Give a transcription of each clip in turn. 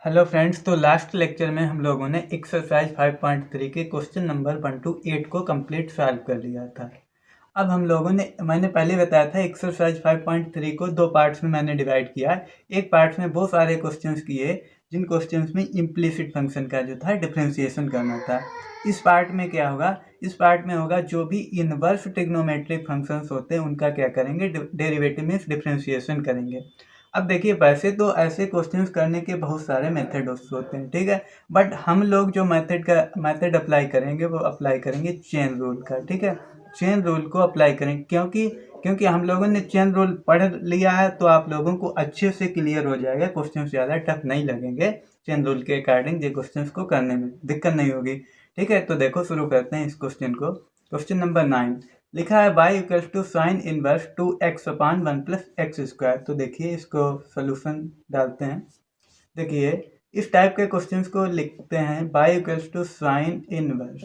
Hello friends, तो last lecture में हम लोगों ने एक्सरसाइज 5.3 के क्वेश्चन नंबर 1 to 8 को कंप्लीट सॉल्व कर लिया था। अब हम लोगों ने मैंने पहले बताया था एक्सरसाइज 5.3 को दो पार्ट्स में मैंने डिवाइड किया। एक पार्ट में बहुत सारे क्वेश्चंस किए जिन क्वेश्चंस में इम्प्लिसिट फंक्शन का जो था डिफरेंशिएशन करना था। इस पार्ट में क्या होगा, इस पार्ट में होगा जो भी इनवर्स ट्रिग्नोमेट्रिक फंक्शंस होते हैं उनका क्या करेंगे, डेरिवेटिव मीन्स डिफरेंशिएशन करेंगे। अब देखिए, वैसे तो ऐसे क्वेश्चंस करने के बहुत सारे मेथड होते हैं, ठीक है, बट हम लोग जो मेथड अप्लाई करेंगे वो अप्लाई करेंगे चेन रूल का, ठीक है। चेन रूल को अप्लाई करेंगे क्योंकि हम लोगों ने चेन रूल पढ़ लिया है, तो आप लोगों को अच्छे से क्लियर हो जाएगा, क्वेश्चन ज़्यादा टफ नहीं लगेंगे। चेन रूल के अकॉर्डिंग ये क्वेश्चन को करने में दिक्कत नहीं होगी, ठीक है। तो देखो, शुरू करते हैं इस क्वेश्चन को। क्वेश्चन नंबर 9 लिखा है y equals to sine inverse 2x upon 1 plus x square. तो देखिए, इसको सोल्यूशन डालते हैं। देखिए, इस टाइप के क्वेश्चंस को लिखते हैं y equals to sine inverse.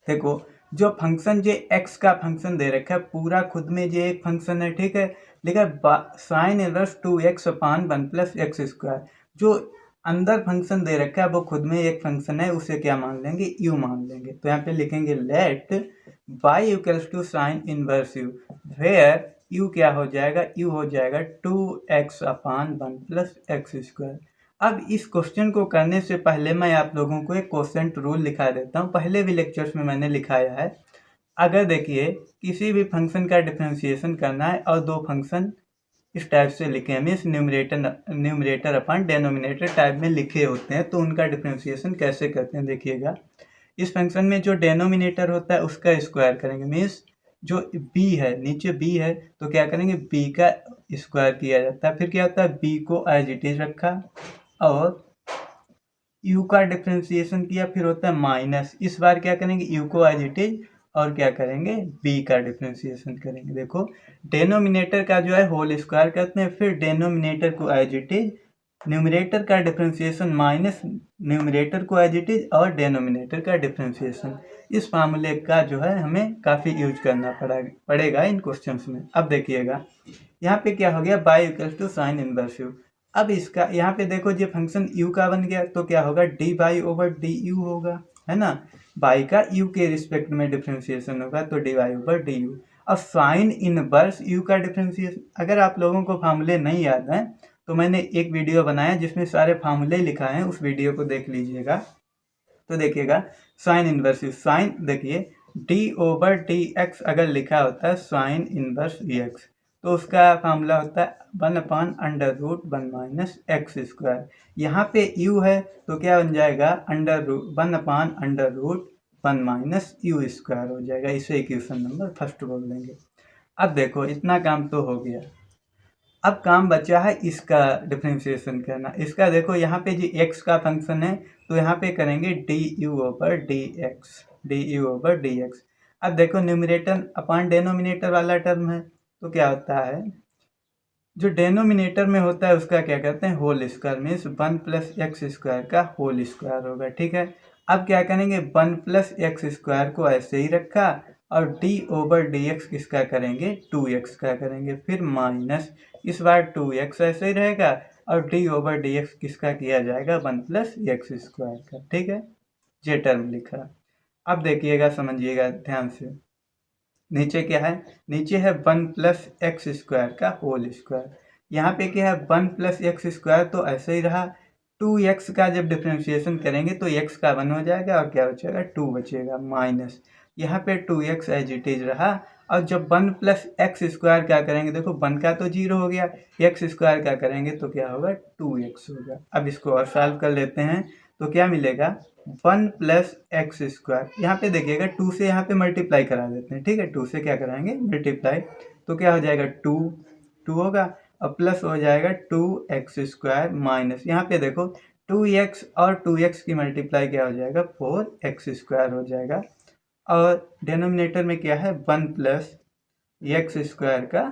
देखो, जो फंक्शन जो x का फंक्शन दे रखा है पूरा खुद में ये एक फंक्शन है, ठीक है। लिखा sign inverse 2x upon 1 plus x square. जो अंदर फंक्शन दे रखा है वो खुद में एक फंक्शन है, उसे क्या मान लेंगे, u मान लेंगे। तो यहाँ पे लिखेंगे let y equals to sine inverse u, where u क्या हो जाएगा, u हो जाएगा 2x upon 1 plus x square. अब इस क्वेश्चन को करने से पहले मैं आप लोगों को एक क्वोशिएंट रूल लिखा देता हूँ। पहले भी लेक्चर्स में मैंने लिखाया है। अगर देखिए, किसी भी फंक्शन का डिफरेंशिएशन करना है और दो फंक्शन इस टाइप से लिखे हैं, मीन्स न्यूमरेटर अपन डेनोमिनेटर टाइप में लिखे होते हैं, तो उनका डिफरेंशिएशन कैसे करते हैं देखिएगा। इस फंक्शन में जो डेनोमिनेटर होता है उसका स्क्वायर करेंगे, मीन्स जो b है, नीचे b है, तो क्या करेंगे, b का स्क्वायर किया जाता है। फिर क्या होता है, b को एज इट इज रखा और u का डिफरेंशिएशन किया, फिर होता है माइनस। इस बार क्या करेंगे, u को एज इट इज और क्या करेंगे, b का डिफरेंशिएशन करेंगे। देखो, डेनोमिनेटर का जो है होल स्क्वायर करते हैं, फिर डेनोमिनेटर को एज इट इज, न्यूमरेटर का डिफरेंशिएशन माइनस न्यूमरेटर को एज इट इज और डेनोमिनेटर का डिफरेंशिएशन। इस फार्मूले का जो है हमें काफ़ी यूज करना पड़ेगा इन क्वेश्चंस में। अब देखिएगा, यहाँ पे क्या हो गया, y equals to sine inverse u। अब इसका यहाँ पे देखो, ये फंक्शन u का बन गया, तो क्या होगा, dy ओवर du होगा, है ना। y का u के रिस्पेक्ट में डिफरेंशिएशन होगा, तो dy ओवर du। अब साइन इनवर्स u का डिफरेंशिएशन, अगर आप लोगों को फार्मूले नहीं याद हैं तो मैंने एक वीडियो बनाया जिसमें सारे फार्मूले लिखा है, उस वीडियो को देख लीजिएगा। तो देखिएगा, साइन इनवर्स साइन, देखिए d ओवर डी एक्स अगर लिखा होता है साइन इनवर्स dx, तो उसका फार्मूला होता है 1 upon under root 1 minus x square. यहाँ पे u है तो क्या बन जाएगा, 1 upon under root 1 minus u square हो जाएगा। इसे इक्वेशन नंबर फर्स्ट बोल देंगे। अब देखो, इतना काम तो हो गया। अब काम बचा है इसका डिफरेंशिएशन करना। इसका देखो, यहाँ पे जी x का फंक्शन है, तो यहाँ पे करेंगे D U over D x, D U over D x. अब देखो, न्यूमरेटर अपान डेनोमिनेटर वाला टर्म है, तो क्या होता है, जो डेनोमिनेटर में होता है उसका क्या कहते हैं, whole square, means 1 plus x square का होल स्क्वायर होगा, ठीक है। अब क्या करेंगे, 1 प्लस एक्स स्क्वायर को ऐसे ही रखा और d ओवर डी एक्स किसका करेंगे, 2x का करेंगे, फिर माइनस, इस बार 2x ऐसे ही रहेगा और d ओवर डी एक्स किसका किया जाएगा, 1 प्लस एक्स स्क्वायर का, ठीक है। ये टर्म लिखा। अब देखिएगा, समझिएगा ध्यान से, नीचे क्या है, नीचे है 1 प्लस एक्स स्क्वायर का होल स्क्वायर। यहाँ पे क्या है, 1 प्लस एक्स स्क्वायर तो ऐसे ही रहा, 2x का जब डिफ्रेंशिएशन करेंगे तो x का 1 हो जाएगा और क्या बचेगा, 2 बचेगा, माइनस यहाँ पे 2x एज इट इज रहा। और जब 1 प्लस एक्स स्क्वायर क्या करेंगे, देखो 1 का तो 0 हो गया, एक्स स्क्वायर क्या करेंगे तो क्या होगा, 2x होगा। अब इसको और सॉल्व कर लेते हैं, तो क्या मिलेगा, 1 प्लस एक्स स्क्वायर, यहाँ पे देखिएगा 2 से यहाँ पे मल्टीप्लाई करा देते हैं, ठीक है। 2 से क्या कराएंगे, मल्टीप्लाई, तो क्या हो जाएगा, 2 होगा और प्लस हो जाएगा 2x स्क्वायर माइनस, यहाँ पे देखो 2x और 2x की मल्टीप्लाई क्या हो जाएगा, 4x स्क्वायर हो जाएगा। और डिनोमिनेटर में क्या है, 1 प्लस एक्स स्क्वायर का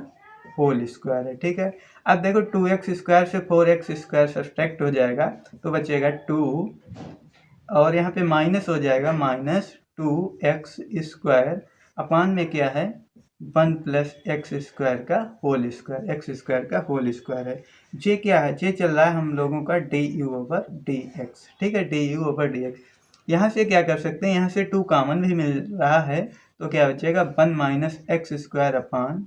होल स्क्वायर है, ठीक है। अब देखो 2x स्क्वायर से 4x स्क्वायर सब्ट्रैक्ट हो जाएगा, तो बचेगा 2 और यहाँ पे माइनस हो जाएगा, माइनस 2x स्क्वायर अपान में क्या है, 1 प्लस एक्स स्क्वायर का होल स्क्वायर, एक्स स्क्वायर का होल स्क्वायर है। जे क्या है, जे चल रहा है हम लोगों का D U over D x, ठीक है, D U over D x. यहाँ से क्या कर सकते हैं, यहाँ से 2 कॉमन भी मिल रहा है, तो क्या बचेगा 1 minus x square upon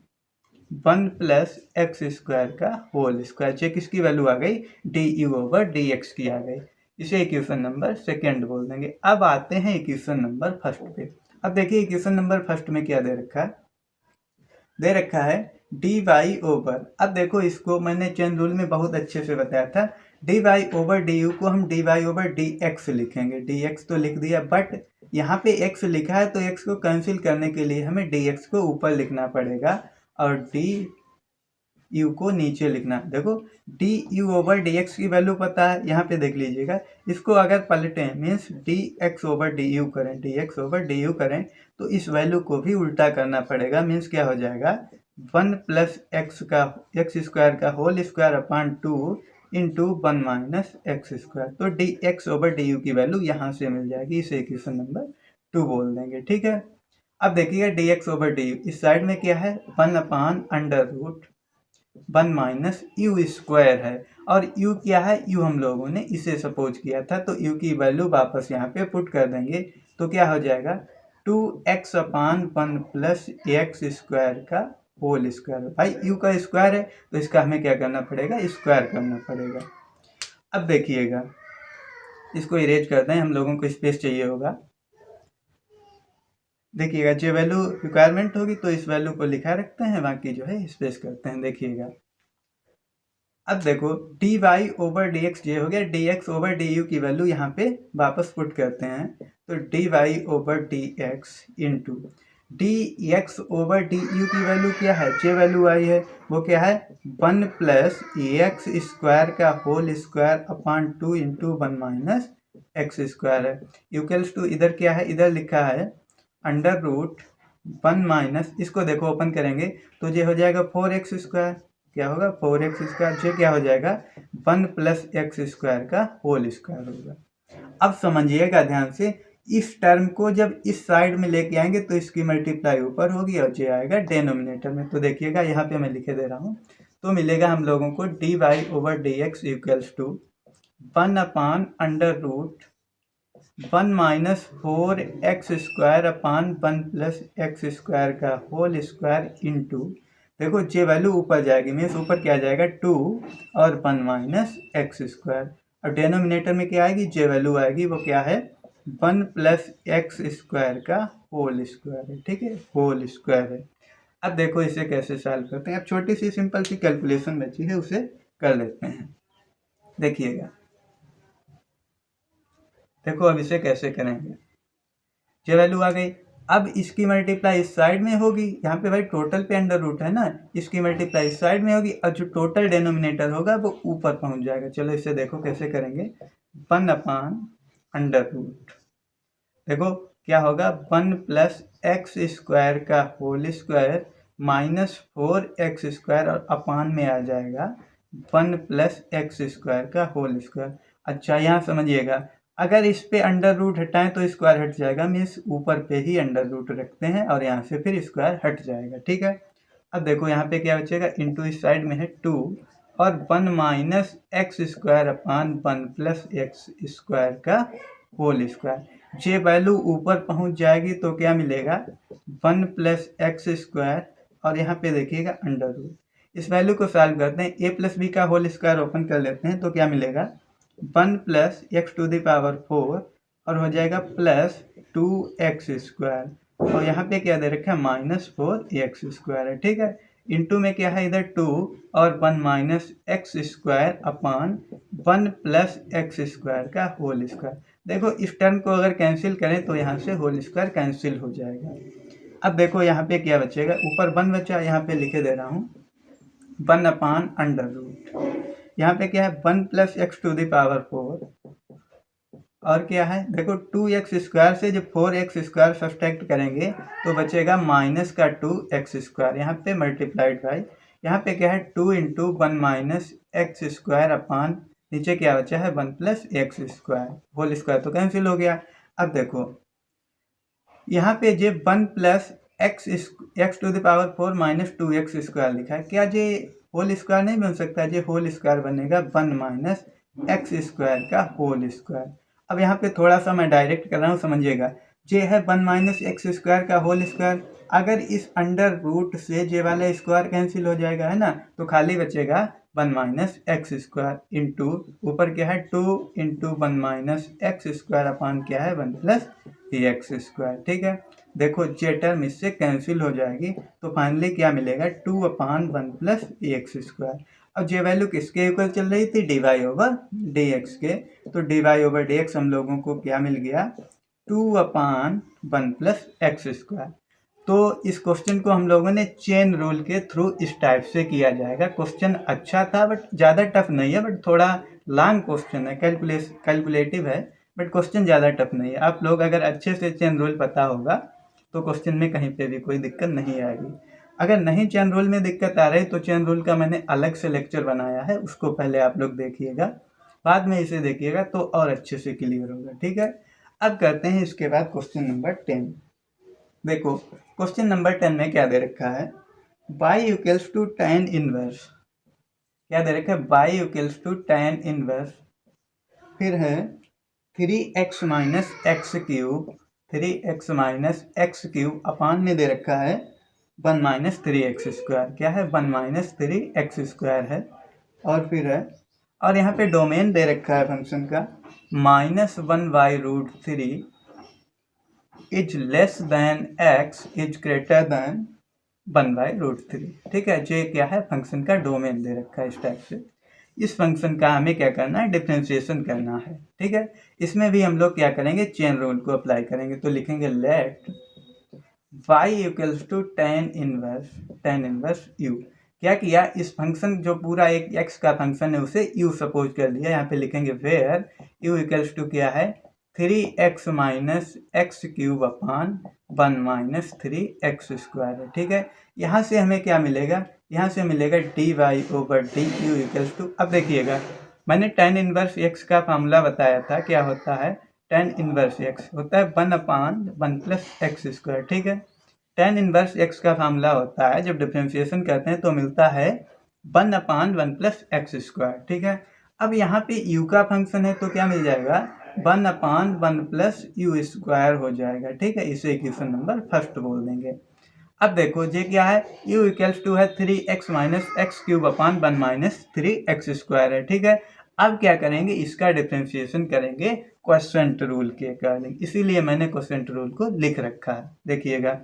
1 plus x square का होल स्क्वायर। जे किसकी वैल्यू आ गई, D U over D X की आ गई। इसे इक्वेशन नंबर सेकेंड बोल देंगे। अब आते हैं इक्वेशन नंबर फर्स्ट पे। अब देखिए इक्वेशन नंबर फर्स्ट में क्या दे रखा है, दे रखा है डी वाई ओवर। अब देखो इसको मैंने चेन रूल में बहुत अच्छे से बताया था, d y over D u को हम d y over D x लिखेंगे। डी एक्स तो लिख दिया, बट यहाँ पे एक्स लिखा है तो एक्स को कैंसिल करने के लिए हमें डी एक्स को ऊपर लिखना पड़ेगा और डी यू को नीचे लिखना। देखो D U over D X की वैल्यू पता है, यहाँ पे देख लीजिएगा। इसको अगर पलटें means D x over D U करें, D x over D U करें, तो इस वैल्यू को भी उल्टा करना पड़ेगा। मीन्स क्या हो जाएगा, 1 प्लस एक्स का एक्स स्क्वायर का whole square upon 2 into 1 minus x square. तो D x over D you की वैल्यू यहाँ से मिल जाएगी, इसे इक्वेशन नंबर 2 बोल देंगे, ठीक है। अब देखिएगा d x over D u, इस साइड में क्या है 1 upon under root 1 minus u square है, और u क्या है, u हम लोगों ने इसे सपोज किया था, तो u की वैल्यू वापस यहाँ पे पुट कर देंगे, तो क्या हो जाएगा 2x upon 1 plus x square का होल स्क्वायर। भाई u का स्क्वायर है तो इसका हमें क्या करना पड़ेगा, स्क्वायर करना पड़ेगा। अब देखिएगा इसको इरेज करते हैं, हम लोगों को स्पेस चाहिए होगा। देखिएगा जो वैल्यू रिक्वायरमेंट होगी तो इस वैल्यू को लिखा रखते हैं, बाकी जो है स्पेस करते हैं। देखिएगा अब देखो d y over D x ये हो गया, d x over D you की वैल्यू यहाँ पे वापस पुट करते हैं, तो d y over D x into d x over D you की वैल्यू क्या है, जे वैल्यू आई है वो क्या है 1 प्लस एक्स स्क्वायर का whole square upon 2 into 1 minus x square है। इक्वल्स टू इधर क्या है, इधर लिखा है अंडर रूट 1 माइनस, इसको देखो ओपन करेंगे तो ये हो जाएगा 4x स्क्वायर, क्या होगा 4x स्क्वायर, ये क्या हो जाएगा 1 प्लस एक्स स्क्वायर का होल स्क्वायर होगा। अब समझिएगा ध्यान से, इस टर्म को जब इस साइड में लेके आएंगे तो इसकी मल्टीप्लाई ऊपर होगी और ये आएगा डेनोमिनेटर में। तो देखिएगा यहाँ पे मैं लिखे दे रहा हूँ, तो मिलेगा हम लोगों को d y over D x equals to 1 upon under root 1 minus 4x square upon 1 plus x square का होल स्क्वायर इंटू, देखो जे वैल्यू ऊपर जाएगी मीन्स ऊपर क्या जाएगा 2 और 1 माइनस एक्स स्क्वायर, और डेनोमिनेटर में क्या आएगी, जे वैल्यू आएगी वो क्या है 1 प्लस एक्स स्क्वायर का होल स्क्वायर है, ठीक है, होल स्क्वायर है। अब देखो इसे कैसे सॉल्व करते हैं। अब छोटी सी सिंपल सी कैलकुलेशन बची है, उसे कर लेते हैं। देखिएगा देखो अब इसे कैसे करेंगे, ये वैल्यू आ गई, अब इसकी मल्टीप्लाई इस साइड में होगी, यहाँ पे भाई टोटल पे अंडर रूट है ना, इसकी मल्टीप्लाई इस साइड में होगी और जो टोटल डेनोमिनेटर होगा वो ऊपर पहुँच जाएगा। चलो इसे देखो कैसे करेंगे, 1 अपान अंडर रूट, देखो क्या होगा 1 प्लस एक्स स्क्वायर का whole square minus 4x square और अपान में आ जाएगा 1 प्लस एक्स स्क्वायर का होल स्क्वायर। अच्छा यहाँ समझिएगा, अगर इस पे अंडर रूट हटाएं तो स्क्वायर हट जाएगा, मीन्स ऊपर पे ही अंडर रूट रखते हैं और यहाँ से फिर स्क्वायर हट जाएगा, ठीक है। अब देखो यहाँ पे क्या बचेगा, इंटू इस साइड में है 2 और 1 minus x square upon 1 plus x square का होल स्क्वायर। ये वैल्यू ऊपर पहुँच जाएगी तो क्या मिलेगा 1 प्लस एक्स स्क्वायर और यहाँ पे देखिएगा अंडर रूट। इस वैल्यू को सॉल्व करते हैं, a प्लस बी का होल स्क्वायर ओपन कर लेते हैं, तो क्या मिलेगा 1 plus x to the power 4 और हो जाएगा प्लस 2x स्क्वायर, और यहाँ पे क्या दे रखा है माइनस 4x स्क्वायर है, ठीक है। इंटू में क्या है इधर 2 और 1 minus x square upon 1 plus x square का होल स्क्वायर। देखो इस टर्म को अगर कैंसिल करें तो यहाँ से होल स्क्वायर कैंसिल हो जाएगा। अब देखो यहाँ पे क्या बचेगा, ऊपर 1 बचा, यहाँ पे लिखे दे रहा हूँ 1 अपान अंडर रूट, यहाँ पे क्या है 1 plus x to the power 4 और क्या है देखो 2x स्क्वायर से जब 4x स्क्वायर सब्सट्रैक्ट करेंगे तो बचेगा माइनस का 2x स्क्वायर, यहाँ पे मल्टीप्लाइड बाई, यहाँ पे क्या है 2 into 1 minus x square upon नीचे क्या बचा है 1 plus x square, whole square तो कैंसिल हो गया। अब देखो यहाँ पे जो 1 plus x to the power 4 minus 2x square लिखा है। क्या ये होल स्क्वायर नहीं बन सकता? ये होल स्क्वायर बनेगा 1 माइनस एक्स स्क्वायर का होल स्क्वायर। अब यहाँ पे थोड़ा सा मैं डायरेक्ट कर रहा हूँ, समझिएगा। जे है 1 माइनस एक्स स्क्वायर का होल स्क्वायर। अगर इस अंडर रूट से जे वाला स्क्वायर कैंसिल हो जाएगा, है ना, तो खाली बचेगा 1 माइनस एक्स स्क्वायर इंटू ऊपर क्या है 2 इंटू 1 माइनस एक्स स्क्वायर अपान क्या है 1 प्लस एक्स स्क्वायर। ठीक है, देखो जे टर्म इससे कैंसिल हो जाएगी तो फाइनली क्या मिलेगा 2 अपान 1 प्लस एक्स स्क्वायर। अब जे वैल्यू किसके इक्वल चल रही थी? D y over D x के। तो d y over D x हम लोगों को क्या मिल गया 2 अपान 1 प्लस एक्स स्क्वायर। तो इस क्वेश्चन को हम लोगों ने चेन रूल के थ्रू इस टाइप से किया जाएगा। क्वेश्चन अच्छा था बट ज़्यादा टफ नहीं है, बट थोड़ा लॉन्ग क्वेश्चन है, कैलकुलेटिव है, बट क्वेश्चन ज़्यादा टफ नहीं है। आप लोग अगर अच्छे से चेन रूल पता होगा तो क्वेश्चन में कहीं पे भी कोई दिक्कत नहीं आएगी। अगर नहीं चेन रूल में दिक्कत आ रही तो चेन रूल का मैंने अलग से लेक्चर बनाया है, उसको पहले आप लोग देखिएगा, बाद में इसे देखिएगा तो और अच्छे से क्लियर होगा। ठीक है, अब करते हैं इसके बाद क्वेश्चन नंबर 10। देखो क्वेश्चन नंबर 10 में क्या दे रखा है, y equals to tan inverse. क्या दे रखा है? y equals to tan inverse, फिर है 3x minus x cube, 3x minus x cube upon में दे रखा है 1 माइनस 3x स्क्वायर। क्या है? 1 माइनस 3x स्क्वायर है। और फिर है, और यहाँ पे डोमेन दे रखा है फंक्शन का -1 by root 3 is less than x is greater than 1 by root 3। ठीक है, जो क्या है फंक्शन का डोमेन दे रखा है इस टाइप से। इस फंक्शन का हमें क्या करना है? डिफरेंशिएशन करना है। ठीक है, इसमें भी हम लोग क्या करेंगे? चेन रूल को अप्लाई करेंगे। तो लिखेंगे let y equals to tan inverse u। क्या किया? इस फंक्शन जो पूरा एक x का फंक्शन है उसे u सपोज कर लिया। यहाँ पे लिखेंगे वेयर u इक्वल्स टू क्या है 3x माइनस एक्स क्यूब अपान 1 माइनस 3x स्क्वायर है। ठीक है, यहाँ से हमें क्या मिलेगा? यहाँ से मिलेगा d y over D u equals to, अब देखिएगा मैंने tan इनवर्स x का फार्मूला बताया था। क्या होता है? tan इनवर्स x होता है 1 अपान 1 प्लस एक्स स्क्वायर। ठीक है, tan इनवर्स x का फार्मूला होता है जब डिफरेंशिएशन करते हैं तो मिलता है 1 अपान 1 प्लस एक्स स्क्वायर। ठीक है, अब यहाँ पे u का फंक्शन है तो क्या मिल जाएगा 1 अपान 1 प्लस यू स्क्वायर हो जाएगा। ठीक है, इसे इक्वेशन नंबर फर्स्ट बोल देंगे। अब देखो ये क्या है, u इक्वल्स टू है 3x माइनस एक्स क्यूब अपान 1 माइनस 3x स्क्वायर है। ठीक है, अब क्या करेंगे? इसका डिफरेंशिएशन करेंगे क्वोशिएंट रूल के अकॉर्डिंग, इसीलिए मैंने क्वोशिएंट रूल को लिख रखा है। देखिएगा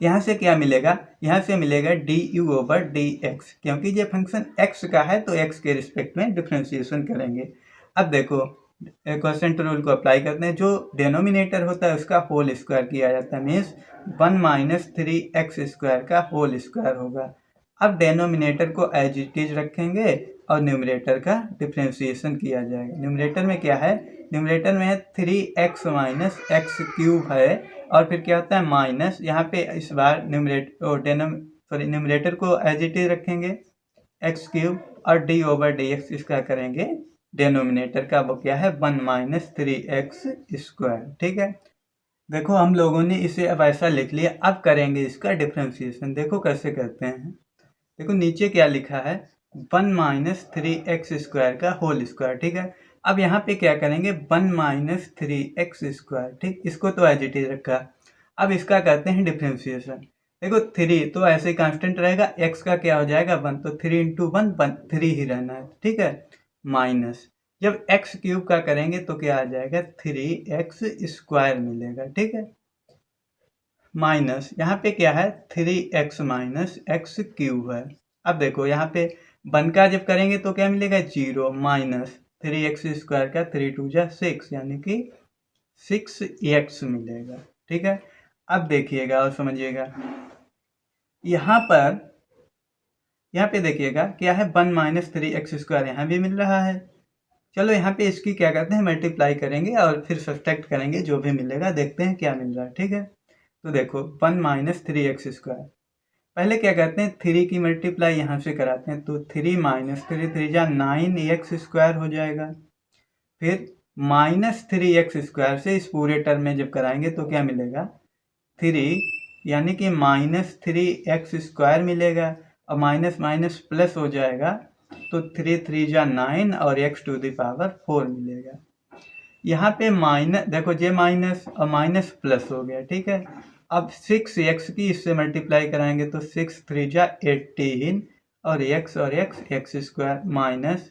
यहाँ से क्या मिलेगा? यहाँ से मिलेगा D U over D x, क्योंकि ये फंक्शन x का है तो x के रिस्पेक्ट में डिफरेंशिएशन करेंगे। अब देखो क्वोशिएंट रूल को अप्लाई करते हैं। जो डिनोमिनेटर होता है उसका होल स्क्वायर किया जाता है, मीन्स 1 माइनस 3x स्क्वायर का होल स्क्वायर होगा। अब डिनोमिनेटर को एज इट इज रखेंगे और न्यूमरेटर का डिफरेंशिएशन किया जाएगा। न्यूमरेटर में क्या है? न्यूमरेटर में है 3x माइनस एक्स क्यूब है, और फिर क्या होता है माइनस, यहाँ पे इस बार न्यूमरेटर को एज इट इज रखेंगे एक्स क्यूब, और डी ओवर डी एक्स इसका करेंगे डिनोमिनेटर का, वो क्या है 1 माइनस 3x स्क्वायर। ठीक है, देखो हम लोगों ने इसे अब ऐसा लिख लिया। अब करेंगे इसका डिफरेंशिएशन। देखो कैसे करते हैं। देखो नीचे क्या लिखा है 1 माइनस 3x स्क्वायर का होल स्क्वायर। ठीक है, अब यहाँ पे क्या करेंगे 1 माइनस 3x स्क्वायर। ठीक, इसको तो एज इट इज रखा। अब इसका करते हैं डिफरेंशिएशन। देखो 3 तो ऐसे ही कांस्टेंट रहेगा, x का क्या हो जाएगा 1, तो 3 इंटू 1 3 ही रहना है। ठीक है, माइनस जब x क्यूब का करेंगे तो क्या आ जाएगा 3x स्क्वायर मिलेगा। ठीक है, माइनस यहाँ पे क्या है 3x माइनस एक्स क्यूब है। अब देखो यहाँ पे 1 का जब करेंगे तो क्या मिलेगा 0 माइनस 3x स्क्वायर का 3 2 जा 6 यानी कि 6x मिलेगा। ठीक है, अब देखिएगा और समझिएगा, यहाँ पे देखिएगा क्या है 1 माइनस 3x स्क्वायर यहाँ भी मिल रहा है। चलो यहाँ पे इसकी क्या करते हैं मल्टीप्लाई करेंगे और फिर सब्सट्रैक्ट करेंगे, जो भी मिलेगा देखते हैं क्या मिल रहा है। ठीक है, तो देखो 1 माइनस 3x स्क्वायर, पहले क्या करते हैं 3 की मल्टीप्लाई यहाँ से कराते हैं, तो 3 माइनस 3 3 जा 9x स्क्वायर हो जाएगा। फिर माइनस 3x स्क्वायर से इस पूरे टर्म में जब कराएंगे तो क्या मिलेगा 3 यानी कि -3x² मिलेगा और माइनस माइनस प्लस हो जाएगा तो 3 3 जा 9 और x⁴ मिलेगा। यहाँ पे माइनस देखो जे माइनस और माइनस प्लस हो गया, ठीक है। अब 6x की इससे मल्टीप्लाई कराएंगे तो 6 3 जा 18 और x² माइनस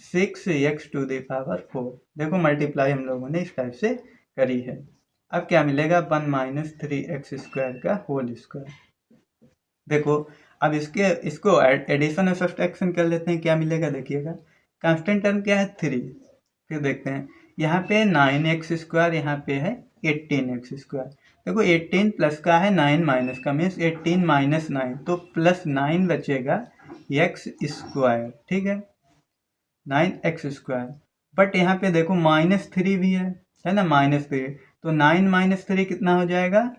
6x⁴ देखो मल्टीप्लाई हम लोगों ने इस टाइप से करी है। अब क्या मिलेगा 1 - 3x² देखो अब इसको एडिशन और सब्सट्रैक्शन कर लेते हैं, क्या मिलेगा देखिएगा। कांस्टेंट टर्म क्या है 3, फिर देखते हैं यहाँ पे 9x², यहाँ पे है 18x²। देखो 18 प्लस का है 9 माइनस का, मीन्स 18 माइनस 9 तो +9 बचेगा x², ठीक है 9x²। बट यहाँ पे देखो -3 भी है ना, -3 तो 9 - 3 कितना हो जाएगा,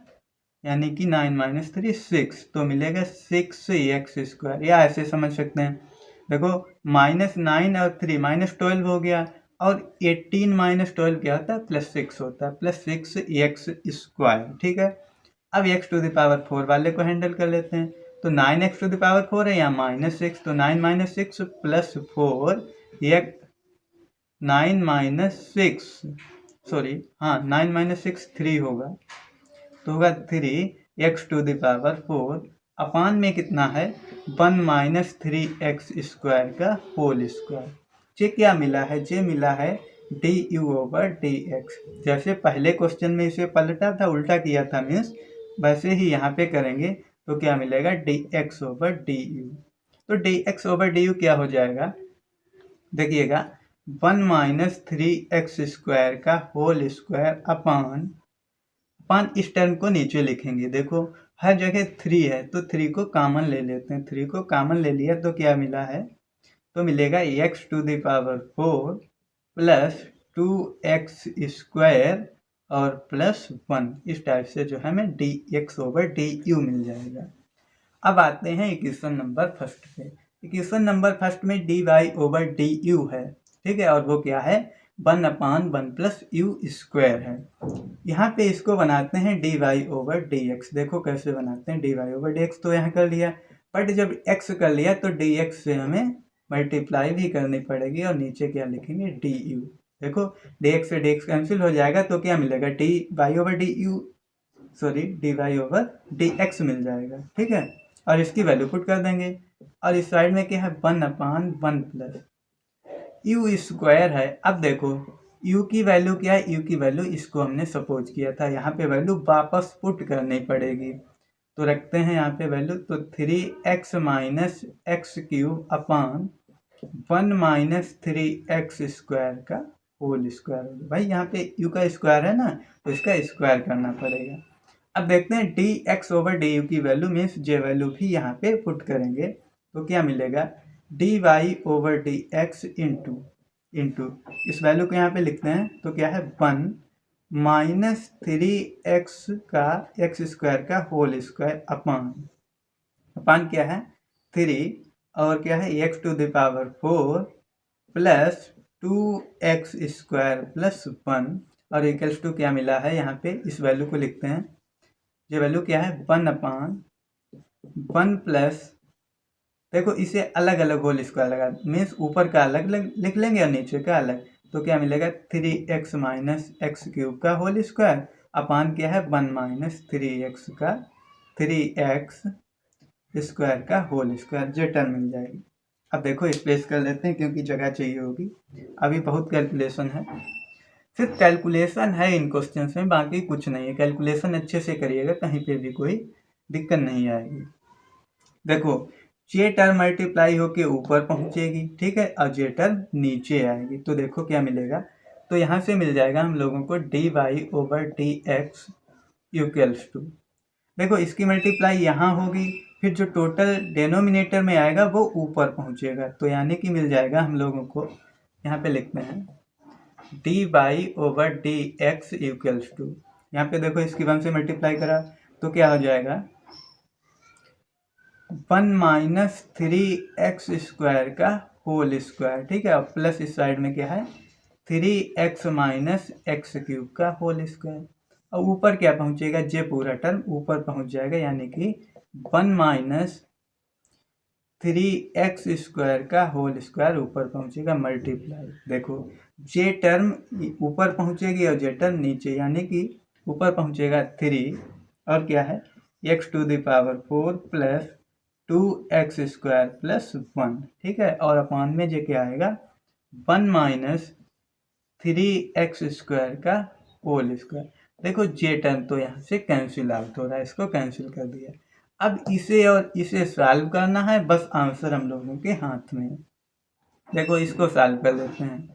यानी कि 9 - 3 6 तो मिलेगा 6x²। या ऐसे समझ सकते हैं देखो -9 और 3 -12 हो गया और 18 - 12 क्या होता है +6 होता है, +6x², ठीक है। अब x⁴ वाले को हैंडल कर लेते हैं तो 9x⁴ है यहाँ -6 तो 9 - 6 + 4 9 - 6 सॉरी हाँ 9 - 6 3 होगा तो होगा 3x⁴ अपान में कितना है 1 - 3x² जे क्या मिला है, जे मिला है du/dx। जैसे पहले क्वेश्चन में इसे पलटा था, उल्टा किया था मीन्स, वैसे ही यहाँ पे करेंगे तो क्या मिलेगा dx/du। तो dx/du क्या हो जाएगा देखिएगा 1 - 3x² अपान इस टर्म को नीचे लिखेंगे। देखो हर जगह 3 है तो 3 को कॉमन ले लेते हैं, 3 को कॉमन ले लिया तो क्या मिला है, तो मिलेगा x⁴ प्लस 2x² और +1 इस टाइप से जो है हमें dx/du मिल जाएगा। अब आते हैं इक्वेशन नंबर फर्स्ट पे। इक्वेशन नंबर फर्स्ट में dy/du है, ठीक है, और वो क्या है 1/1 + u² है। यहाँ पे इसको बनाते हैं dy/dx। देखो कैसे बनाते हैं dy/dx, तो यहाँ कर लिया, बट जब x कर लिया तो dx से हमें मल्टीप्लाई भी करनी पड़ेगी और नीचे क्या लिखेंगे du। देखो dx से dx कैंसिल हो जाएगा तो क्या मिलेगा dy/dx मिल जाएगा, ठीक है। और इसकी वैल्यू पुट कर देंगे और इस साइड में क्या है 1/1 + u² है। अब देखो u की वैल्यू क्या है, u की वैल्यू इसको हमने सपोज किया था, यहाँ पे वैल्यू वापस पुट करनी पड़ेगी तो रखते हैं यहाँ पे वैल्यू, तो 3x - x³ अपान 1 - 3x² भाई यहाँ पे u का स्क्वायर है ना तो इसका स्क्वायर करना पड़ेगा। अब देखते हैं dx/du की वैल्यू मीन्स जे वैल्यू भी यहाँ पे पुट करेंगे तो क्या मिलेगा dy/dx इंटू इस वैल्यू को यहाँ पे लिखते हैं तो क्या है 1 - 3x² अपान क्या है 3 और क्या है x⁴ प्लस 2x² + 1 और इक्वल्स टू क्या मिला है, यहाँ पे इस वैल्यू को लिखते हैं, ये वैल्यू क्या है 1/1 प्लस देखो इसे अलग अलग होल स्क्वायर लगा मीन्स ऊपर का अलग लिख लेंगे और नीचे का अलग, तो क्या मिलेगा 3x - x³ का होल स्क्वायर अपान क्या है 1 - 3x का होल स्क्वायर, जो टर्म मिल जाएगी। अब देखो स्पेस कर लेते हैं क्योंकि जगह चाहिए होगी, अभी बहुत कैलकुलेशन है, सिर्फ कैलकुलेशन है इन क्वेश्चन में, बाकी कुछ नहीं है। कैलकुलेशन अच्छे से करिएगा, कहीं पे भी कोई दिक्कत नहीं आएगी। देखो जे टर्म मल्टीप्लाई होके ऊपर पहुंचेगी, ठीक है, और जे टर्म नीचे आएगी तो देखो क्या मिलेगा, तो यहाँ से मिल जाएगा हम लोगों को dy/dx इक्वल्स टू, देखो इसकी मल्टीप्लाई यहाँ होगी, फिर जो टोटल डेनोमिनेटर में आएगा वो ऊपर पहुँचेगा, तो यानी कि मिल जाएगा हम लोगों को, यहाँ पे लिखते हैं dy/dx इक्वल्स टू, यहाँ पे देखो इसकी 1 से मल्टीप्लाई करा तो क्या हो जाएगा 1 - 3x² का होल स्क्वायर, ठीक है, और प्लस इस साइड में क्या है 3x - x³ का होल स्क्वायर। और ऊपर क्या पहुंचेगा, जे पूरा टर्म ऊपर पहुंच जाएगा, यानी कि 1 माइनस 3x² का होल स्क्वायर ऊपर पहुंचेगा मल्टीप्लाई। देखो जे टर्म ऊपर पहुंचेगी और जे टर्म नीचे, यानी कि ऊपर पहुंचेगा 3 और क्या है x⁴ प्लस 2x² प्लस 1, ठीक है। और अपान में जे क्या आएगा 1 माइनस 3x² का होल स्क्वायर। देखो जे टर्म तो यहाँ से कैंसिल आउट हो रहा है, इसको कैंसिल कर दिया। अब इसे और इसे सॉल्व करना है, बस आंसर हम लोगों के हाथ में। देखो इसको सॉल्व कर लेते हैं,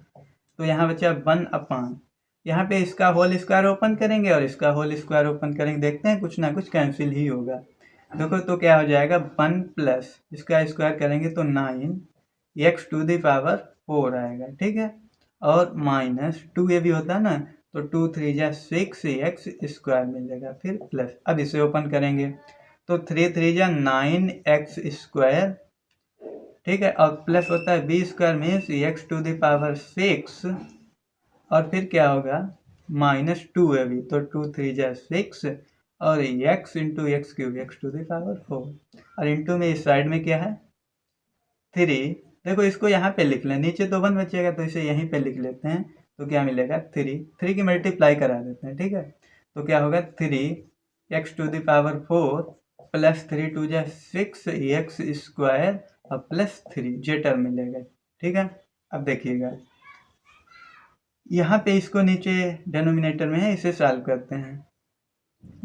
तो यहाँ बचा 1 अपान, यहाँ पे इसका होल स्क्वायर ओपन करेंगे और इसका होल स्क्वायर ओपन करेंगे, देखते हैं कुछ ना कुछ कैंसिल ही होगा। देखो तो क्या हो जाएगा 1 प्लस इसका स्क्वायर करेंगे तो 9x⁴ आएगा, ठीक है। और माइनस 2 ये भी होता है ना, तो 2 3 जा 6x² मिलेगा, फिर प्लस। अब इसे ओपन करेंगे तो 3 3 जा 9x², ठीक है। और प्लस होता है b² मीन्स x⁴ और फिर क्या होगा -2 है भी, तो 2 3 जा 6 और x इंटू x³ x⁴ और इंटू में इस साइड में क्या है 3। देखो इसको यहाँ पे लिख लें, नीचे तो 1 बचेगा तो इसे यहीं पे लिख लेते हैं, तो क्या मिलेगा 3 की मल्टीप्लाई करा देते हैं, ठीक है। तो क्या होगा 3x⁴ प्लस 3 2 जा 6x² और प्लस 3 जे टर्म मिलेगा, ठीक है। अब देखिएगा यहाँ पे इसको नीचे डिनोमिनेटर में है, इसे सॉल्व करते हैं।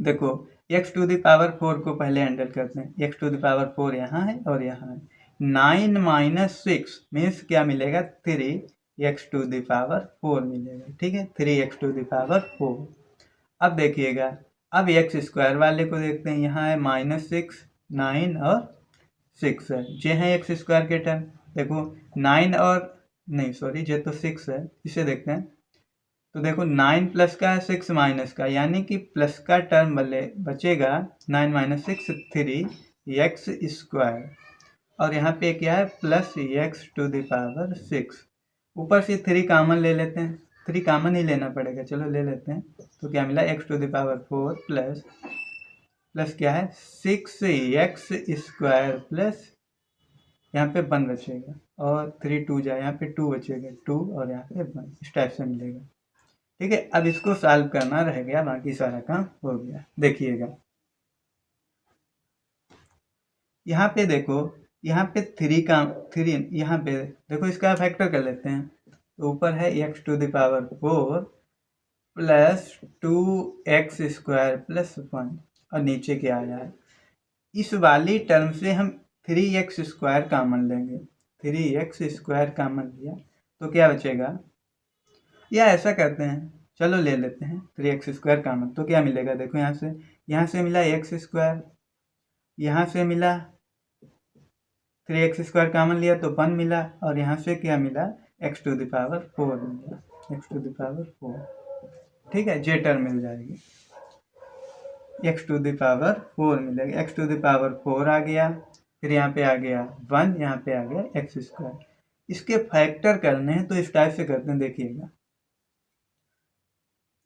देखो x⁴ को पहले हैंडल करते हैं, x⁴ यहाँ है और यहाँ है, 9 माइनस 6 मीन्स क्या मिलेगा 3x⁴ मिलेगा, ठीक है, 3x⁴। अब देखिएगा अब x² वाले को देखते हैं, यहाँ है -6 9 और 6 है, जे है x² के टर्म। देखो 9 और नहीं सॉरी जे तो 6 है, इसे देखते हैं तो देखो 9 प्लस का 6 माइनस का, यानी कि प्लस का टर्म बचेगा 9 माइनस 6 3x²। और यहाँ पे क्या है प्लस x⁴ ऊपर से 3 कामन ले लेते हैं, 3 कामन ही लेना पड़ेगा, चलो ले लेते हैं। तो क्या मिला x⁴ प्लस क्या है 6x² प्लस यहाँ पे 1 बचेगा और 3 2 जाए, यहाँ पे 2 बचेगा 2 और यहाँ पे 1, इस टाइप से मिलेगा, ठीक है। अब इसको सॉल्व करना रह गया, बाकी सारा काम हो गया। देखिएगा यहाँ पे देखो, यहाँ पे 3 यहाँ पे देखो इसका फैक्टर कर लेते हैं, तो ऊपर है x⁴ प्लस 2x² प्लस 1 और नीचे क्या आया है, इस वाली टर्म से हम 3x² कॉमन लेंगे, 3x² कॉमन लिया तो क्या बचेगा, या ऐसा करते हैं चलो ले लेते हैं 3x² कॉमन, तो क्या मिलेगा देखो यहाँ से मिला x², यहाँ से मिला 3x² कॉमन लिया तो 1 मिला और यहाँ से क्या मिला x⁴ मिला, x⁴, ठीक है, जे टर्म मिल जाएगी, x⁴ मिलेगा, x⁴ आ गया, फिर यहाँ पे आ गया 1, यहाँ पे आ गया x²। इसके फैक्टर करने हैं तो इस टाइप से करते हैं, देखिएगा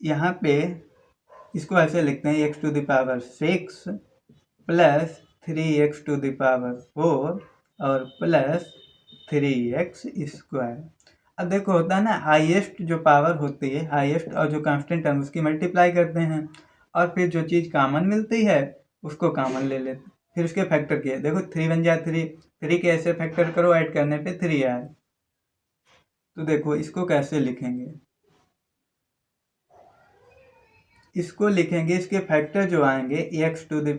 यहाँ पे इसको ऐसे लिखते हैं x⁴ प्लस 3x⁴ और प्लस 3x²। अब देखो होता है ना हाईएस्ट जो पावर होती है, हाईएस्ट और जो कांस्टेंट टर्म उसकी मल्टीप्लाई करते हैं और फिर जो चीज़ कॉमन मिलती है उसको कॉमन ले लेते हैं, फिर उसके फैक्टर किए। देखो 3 1 जा 3, 3 के ऐसे फैक्टर करो, ऐड करने पे 3 आए। तो देखो इसको कैसे लिखेंगे, इसको लिखेंगे, इसके फैक्टर जो आएंगे x⁴